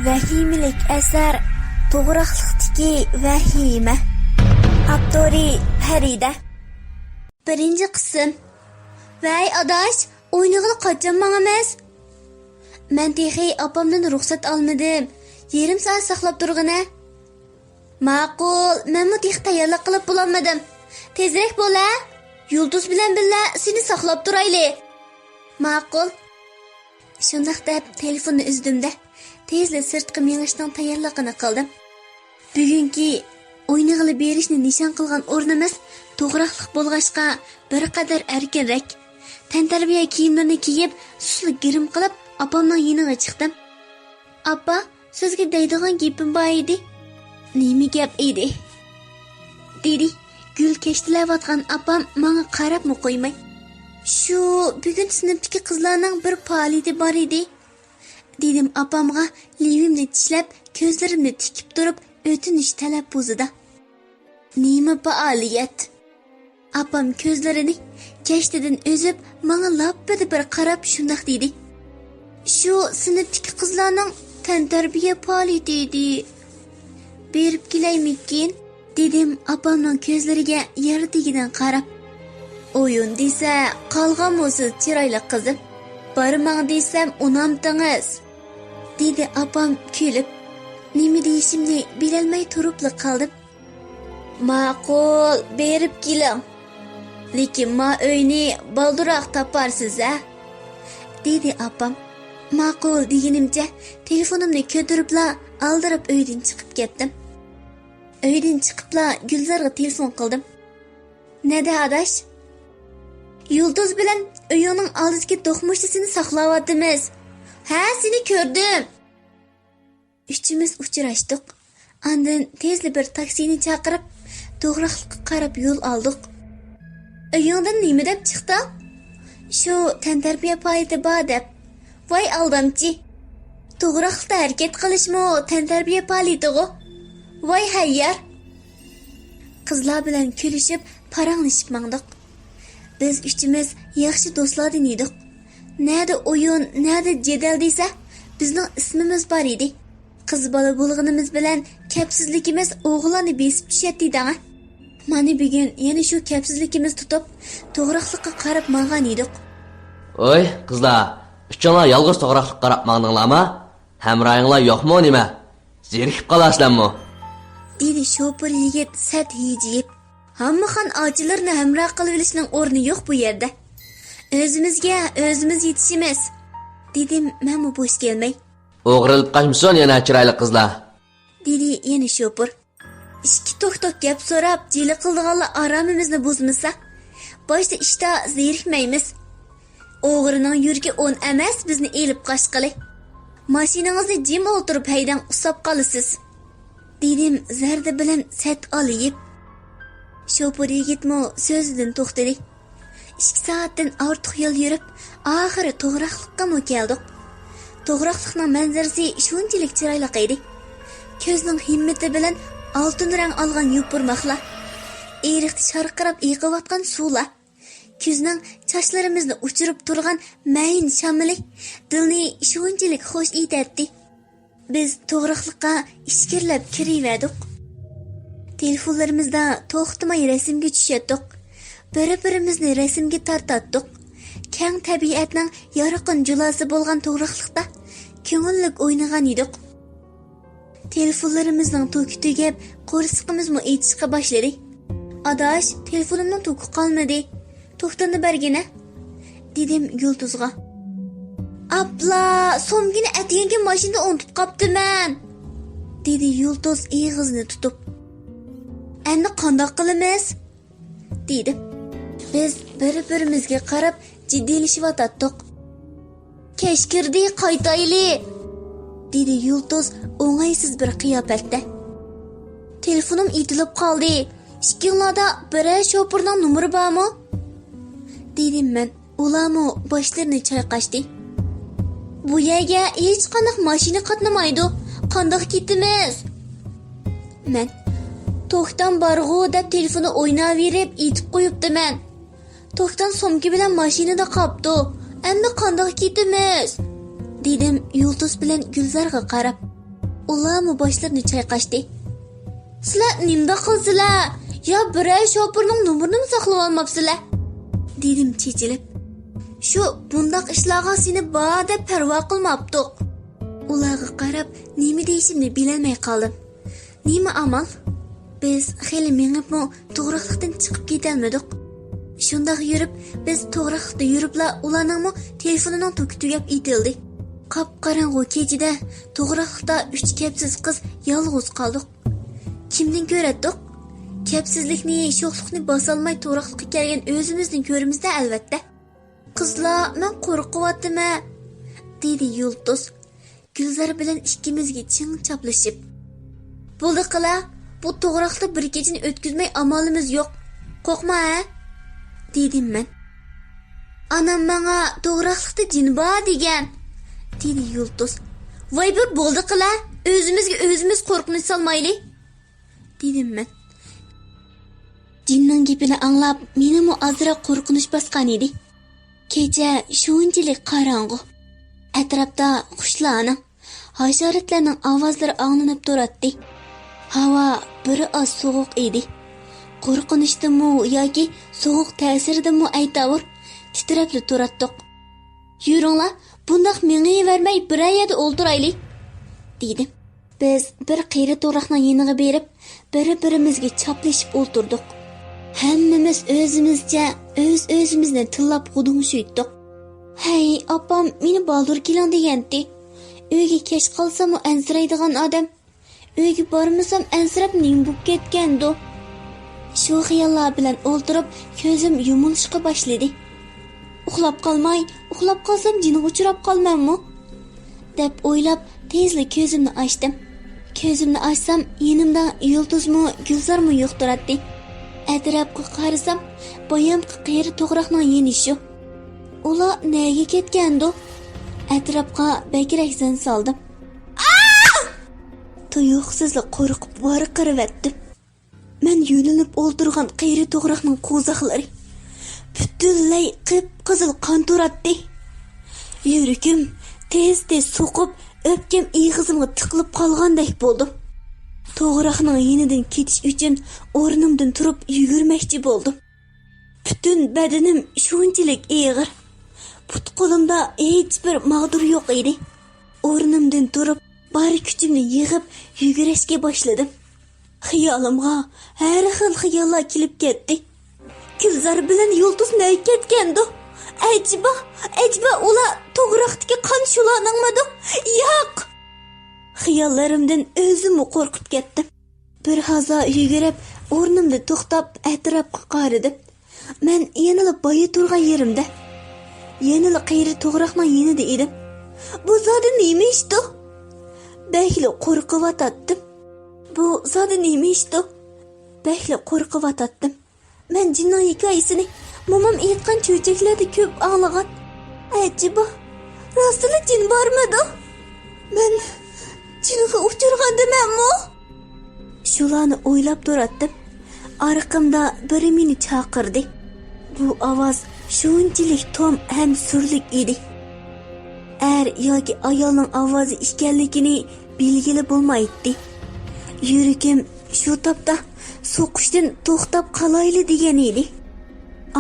Vahimlik asar to'g'riqlikdagi vahima. Avtori Harida. Birinchi qism. Vay adash, o'ynag'il qachon mangamiz? Men texi opamdan ruxsat olmadim. Yarim soat saqlab turg'ina. Ma'qul, men bu tex tayyorlik qilib bo'lmadim. Tezroq bo'la. Yulduz bilan birga seni saqlab turayli. Ma'qul. Shundaq deb telefonni uzdimda. Tezli sirtqi mengishdan tayyorligini qildim. Bugungi o'ynag'ili berishni nishon qilgan o'rnimiz to'g'riqlik bo'lg'achqa bir qadar erkinroq. Tantarbiya kiyimlarini kiyib, susli girim qilib, opamning yoniga chiqdim. "Appa, sizga deydigan gapim bor edi." "Nima gap edi?" dedi. Gul keshtilayotgan opam menga qarabmi qo'ymay. "Shu bugun sinfdagi qizlarning bir faoliyati bor edi." dedim opamga livimni tishlab, ko'zlarimni tikib turib, o'tinish talaffuzida. "Nima faoliyat?" Opam ko'zlarini kashtidan o'zib, menga lappida bir qarab shundoq dedi. "Shu sinfdagi qizlarning tantarbiya faoliyati edi. Berib kelaymikin?" dedim opamning ko'zlariga yaratigidan qarab. "O'yin desa, qolgan bo'lsiz chiroyli qizim. Barmang desam, unamtingiz." dedi opam kulib. Nima deyishimni bilolmay turibli qoldim. "Ma'qul, berib keling. Lekin ma uyni balduroq toparsiz a?" dedi opam. Ma'qul deganimcha telefonimni ko'taribla aldirib uydan chiqib ketdim. Uydan chiqibla Gulzarga telefon qildim. "Neda adash? Yulduz bilan uyingning oldidagi to'qmushisini saqlayapmiz. Ha, seni ko'rdim." Uchimiz uchrashdik. Andan tezli bir taksini chaqirib, to'g'riqlikka qarab yo'l oldik. "Uyingdan nima deb chiqdi?" "Shu tantarbiya faoliyati bor deb." "Voy aldamchi. To'g'riqlikda harakat qilishmi tantarbiya faoliyati-ku? Voy hayyar." Qizlar bilan kulishib, paranglashib mangdik. Biz uchimiz yaxshi do'stlardan edik. Nada o'yin, nada jadal desa, bizning ismimiz bor edi. Qiz bola bo'lganimiz bilan kapsizligimiz o'g'illarni besib tushatdi-da. Mana bugun yana shu kapsizligimiz tutib, to'g'riqlikka qarab mang'an edik. "Oy, qizlar, uchinglar yolg'iz to'g'riqlikka qarab mangdinglarmi? Hamroyinglar yo'qmi nima? Zerikib qolasizlarmi?" dedi shopir yigit sat hijib. "Hammaxon ochilarni hamroh qilib olishning o'rni yo'q bu yerda. O'zimizga o'zimiz yetishimiz." dedim men bo'sh kelmay. "O'g'rilib qochmisan yana chiroyli qizlar?" dedi yana shopir. "Ikki to'xtab gap so'rab, jili qildiganlar aramimizni buzmasa, boshda ishda zerikmaymiz. O'g'rining yurgi 10 emas, bizni elib qochqili. Mashinangizni jim o'tirib haydan usab qolasiz." dedim zarda bilan sat olib. Shopir yigitmi so'zidan to'xtadi. 2 soatdan ortiq yo'l yurib, oxiri to'g'riqlikka keldik. To'g'riqlikning manzarasi shunchalik chiroyli edi. Ko'zning himmati bilan oltin rang olgan yupurmoqlar, eriqda sharqirab eqiyotgan suvlar, kuzning sochlarimizni uchirib turgan mayin shamili dilni shunchalik xush etdi. Biz to'g'riqlikqa ishkirlab kiraverdik. Telefonlarimizda to'xtamay rasmga tushirdik. Bir-birimizni rasmga tortatdik. Keng tabiatning yorqin julosi bo'lgan to'g'riqlikda ko'ngillik o'ynagan edik. Telefonlarimizning to'ki tugab, qo'rsqimizmi aytishga boshladi. "Adash, telefonimning to'ki qolmadi. To'xtani bergina." dedim Yulduzga. "Abla, so'mgini atiyanga mashinada unutib qoptiman." dedi Yulduz eg'izni tutib. "Endi qandoq qilamiz?" dedim. Biz bir-birimizga qarab jiddiylashib "Kechkirdi, qaytayli." dedi Yulduz o'ng'aysiz bir qiyofatda. "Telefonim etilib qoldi. Ishkinglarda bir shopirning nomeri bormi?" dedim men. Ularmi boshlarini chayqashdi. "Bu yerga hech qanday mashina qatnamaydi. Qandoq ketimiz?" Men "To'xtan borg'u" deb telefonni o'ynaverib etib qo'yibdiman. "To'xtan somki bilan mashinada qopdi. Endi qandoq ketimiz?" dedim Yulduz bilan Gulzarga qarab. Ular mı başlarını çayqashdi. Sizlar nimda qilsizlar? Ya biray shopirning nomerini mi saqlab olmabsizlar? Dedim chechilib. Shu bundaq ishlarga seni bor deb parvo qilmabdiq. Ularga qarab nima deyishimni bilolmay qoldim. Nima amal? Biz xeli mengibmi to'g'rilikdan chiqib ketolmadik. Shundaq yurib, biz to'g'rilikda yuribla ularning telefonining to'ki tugab etildi. Qop-qorong'u kechida to'g'rilikda 3 kapsiz qiz yolg'iz qoldik. Kimdan ko'ratdik? Kapsizlikni, sho'xlikni bosolmay to'g'rilikka kelgan o'zimizning ko'rimizda albatta. Qizlar, men qo'rqyapman, dedi Yulduz. Gulzar bilan ikkimizga ching chaplashib. Bo'ldi qila, bu to'g'rilikda bir kechani o'tkazmay amalimiz yo'q. Qo'rqma, ha? Dedim men. Anam menga to'g'rilikda jin bor degan, dedi Yulduz. Voy bir bo'ldi qila, o'zimizga o'zimiz qo'rqinch solmayli, dedim men. Jinning gapini anglab, menimi azroq qo'rqinish bosgan edi. Kecha shunchalik qorong'u. Atrofda qushlarning, hasharotlarning ovozlari anglanib turardi. Havo bir oz sovuq edi. Qo'rqinishdimi yoki sovuq ta'siridimi aytavur, titrabli turardik. Yuringlar, bundaq mengayvermay bir yerda o'ltiraylik, dedim. Biz bir qiyri to'raqning yeniga berib, bir-birimizga chaplashib o'ltirdik. Hammamiz o'zimizcha o'z-o'zimizni tillab g'udung'ishdik. Hey, opam meni baldur keling degandi. Uyga kech qolsam ansiraydigan odam. Uyga bormasam ansirab ning bo'lib ketgandi. Shu xiyollar bilan o'ltirib, ko'zim yumilishga boshladi. Uxlab qolsam jinim uchrab qolmanmi? deb o'ylab, tezlik ko'zimni ochdim. Ko'zimni ochsam, yonimda Yulduzmi, Gulzarmi yo'q turardi. Atrofga qarasam, boyamqi qiyri to'g'riqning yeni shu. Ular nega ketgandi? Atrofga bakrak zan soldim. Tuyuqsizlik qo'rqib varqiravatdim. Men yo'linib o'ltirgan qiyri to'g'riqning qo'zaqlari butunlay qip-qizil qon turardi. Yuragim tez-tez so'qib, o'pkam ig'izimga tiqilib qolgandek bo'ldim. To'g'riqning yenidan ketish uchun o'rnimdan turib yugurmoqchi bo'ldim. Butun badanim shunchalik og'ir. Put-qo'limda hech bir mag'dur yo'q edi. O'rnimdan turib, bari kuchimni yig'ib yugurishga boshladim. Xiyolimga har xil xiyollar kelib ketdi. Gulzar bilan Yulduz nega ketgandi? Ajba ular to'g'riqdagi qon shulaningmidi? Yo'q. Xiyollarimdan o'zimni qo'rqib ketdim. Bir hazo yugurib, o'rnimda to'xtab atrofga qaradim. Men yanada boyi turgan yerimda. Yanada qiyri to'g'riqning yenida edim. Bu zodi nima ishdi? Behli qo'rqib Bu zodi nima ishdi? Behli qo'rqib Men jinning hikoyasini momam aytgan cho'chaklarda ko'p anglagan. Ajiba, rostila jin bormidi? Men jinga uchirgandimanmi? Shularni o'ylab turardim. Arqamda biri meni chaqirdi. Bu ovoz shunchalik tom ham surlik edi. Yoki ayolning ovozi ekanligini belgili bo'lmaydi. Yuragim shu topda so'qishdan to'xtab qolayli degan edi.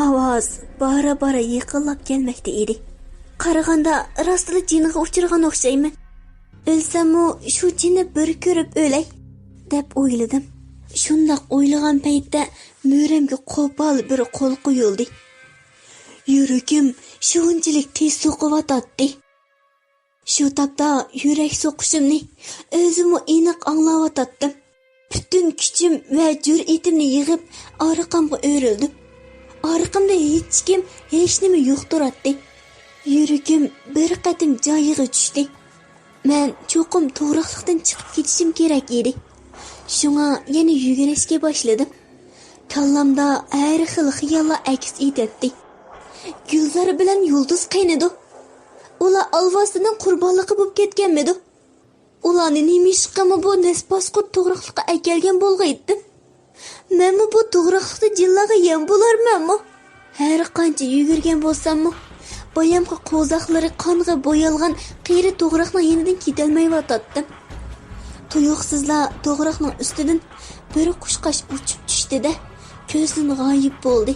Ovoz bara yaqinlab kelmoqda edi. Qaraganda rostli jinga uchirgan o'xshayman. O'lsam-u shu jinni bir ko'rib o'lay deb o'yladim. Shundoq o'ylagan paytda mo'ramga qo'pol bir qo'l qo'yildi. Yuragim shunchalik tez so'qiyotdi. Shu topda yurak so'qishimni o'zimni aniq anglayotdim. Bütün kuchim va jur'atimni yig'ib orqamga o'rildim. Orqamda hech kim, hech nima yo'q turardi. Yuragim bir qatim joyiga tushdi. Men cho'qim to'g'rilikdan chiqib ketishim kerak edi. Shunga yana yugurishga boshladim. Kallamda har xil xiyollar aks etdi. Gulzar bilan Yulduz qaynadi. Ular alvosining qurbonligi bo'lib ketganmidi? Ularni nimishqami bu nesbasqut to'g'rilikqa akelgan bo'lg'aydi. Menmi bu to'g'rilikda jinlarga yem bo'larmanmi? Har qancha yugurgan bo'lsammi, boyamqi qo'zaqlari qonga bo'yalgan qiyri to'g'riqning yenidan ketolmayotdim. Tuyuqsizla to'g'roqning ustidan bir qushqash uchib tushdi-da, ko'zdan g'oyib bo'ldi.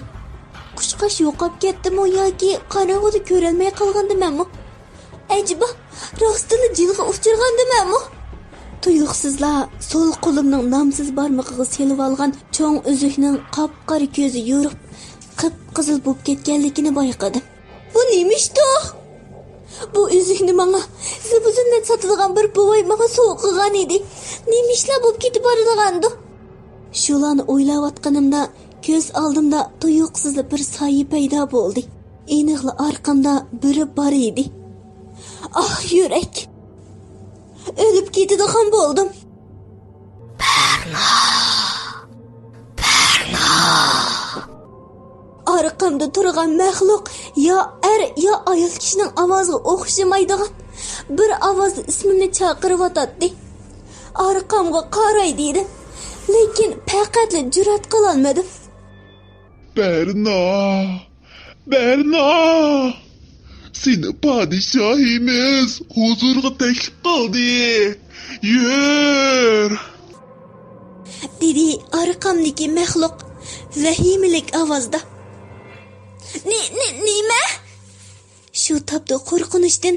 Qushqash yo'qolib ketdimi yoki qorong'uda ko'rolmay qolgandimanmi? Ajiba, rostini jilg'a uchirgandimanmi? Tuyuqsizla sol qo'limning nomsiz barmog'iga selib olgan cho'ng uzukning qop-qora ko'zi yorib, qip-qizil bo'lib ketganligini bayqadim. Bu nemishdi? Bu üzükni bana zıbızından satılgan bir buvay bana soğuqıgan edi. Nemişler bo'lib ketib boradigandı. Şularni o'ylayotganimda ko'z oldimda tuyuqsizli bir soyi paydo bo'ldi. Aniqli orqamda biri bor edi. Ah yurak. O'lib ketadigan bo'ldim. Berna. Arkamda turgan maxluq ya er ya ayol kishining ovoziga o'xshamaydigan bir ovozda ismimni chaqirib o'tadi. Arkamga qaray dedim, lekin faqatla jur'at qila olmadim. Berna, seni padişahimiz huzurga teklif qildi. Yur. Dedi arkamdaki maxluq vahimlik ovozda. Nima? Shu topda qo'rqinishdan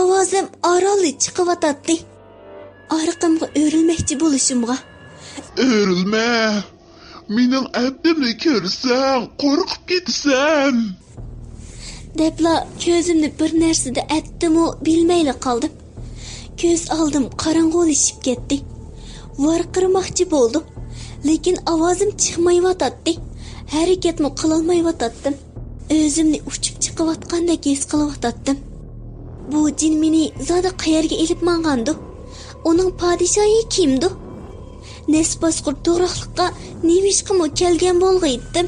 ovozim oroli chiqib o'tadi. Arqamga o'rilmoqchi bo'lishimga. O'rilma. Mening abdimni ko'rsang, qo'rqib ketasan. Debla ko'zimni bir narsada atdimu bilmayla qoldim. Ko'z oldim qorong'ulashib ketdi. Varqirmoqchi bo'ldim, lekin ovozim chiqmayotdi. Harakatni qila olmayotdim. O'zimni uchib chiqayotgandek his qilayotdim. Bu jin meni zoda qayerga elib mangandi? Uning podshohi kimdi? Nesbasqur to'g'rilikqa nevishqimi kelgan bo'lg'aydim.